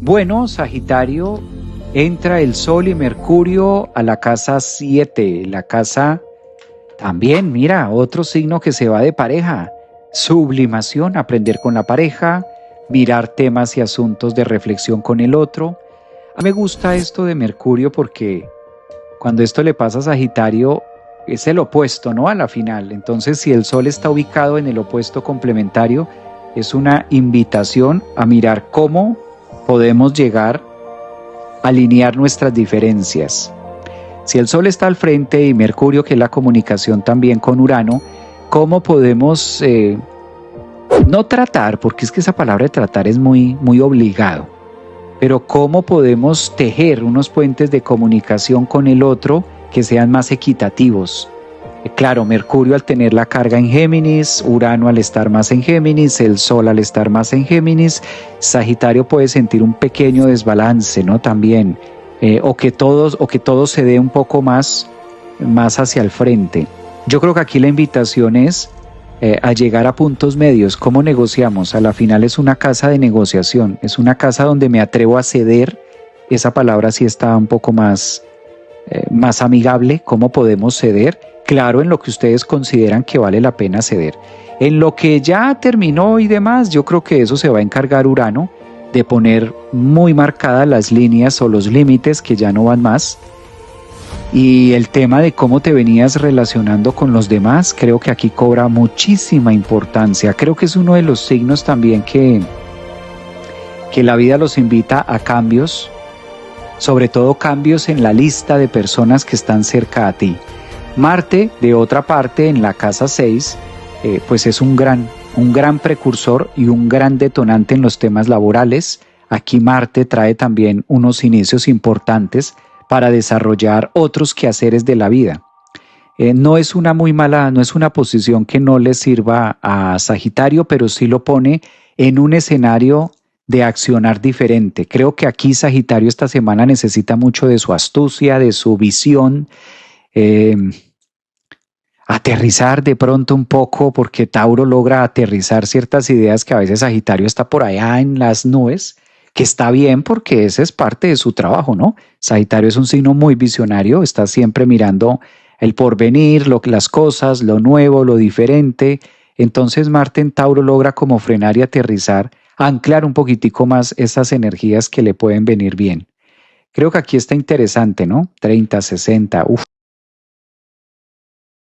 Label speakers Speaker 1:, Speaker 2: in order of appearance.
Speaker 1: Bueno, Sagitario, entra el Sol y Mercurio a la casa 7, la casa también, mira, otro signo que se va de pareja. Sublimación, aprender con la pareja, mirar temas y asuntos de reflexión con el otro. A mí me gusta esto de Mercurio porque cuando esto le pasa a Sagitario es el opuesto, ¿no? A la final. Entonces, si el Sol está ubicado en el opuesto complementario, es una invitación a mirar cómo podemos llegar a alinear nuestras diferencias. Si el Sol está al frente y Mercurio, que es la comunicación también con Urano, ¿cómo podemos no tratar, porque es que esa palabra de tratar es muy obligado, pero cómo podemos tejer unos puentes de comunicación con el otro que sean más equitativos? Claro, Mercurio al tener la carga en Géminis, Urano al estar más en Géminis, el Sol al estar más en Géminis, Sagitario puede sentir un pequeño desbalance, ¿no? También, o que todo se dé un poco más hacia el frente. Yo creo que aquí la invitación es a llegar a puntos medios. ¿Cómo negociamos? A la final es una casa de negociación, es una casa donde me atrevo a ceder. Esa palabra sí está un poco más amigable. ¿Cómo podemos ceder? Claro, en lo que ustedes consideran que vale la pena ceder. En lo que ya terminó y demás, yo creo que eso se va a encargar Urano, de poner muy marcadas las líneas o los límites que ya no van más. Y el tema de cómo te venías relacionando con los demás, creo que aquí cobra muchísima importancia. Creo que es uno de los signos también que la vida los invita a cambios, sobre todo cambios en la lista de personas que están cerca a ti. Marte, de otra parte, en la casa 6, pues es un gran precursor y un gran detonante en los temas laborales. Aquí Marte trae también unos inicios importantes para desarrollar otros quehaceres de la vida. No es una posición que no le sirva a Sagitario, pero sí lo pone en un escenario de accionar diferente. Creo que aquí Sagitario esta semana necesita mucho de su astucia, de su visión, aterrizar de pronto un poco, porque Tauro logra aterrizar ciertas ideas que a veces Sagitario está por allá en las nubes, que está bien porque ese es parte de su trabajo, ¿no? Sagitario es un signo muy visionario, está siempre mirando el porvenir, las cosas, lo nuevo, lo diferente. Entonces Marte en Tauro logra como frenar y aterrizar, anclar un poquitico más esas energías que le pueden venir bien. Creo que aquí está interesante, ¿no? 30, 60,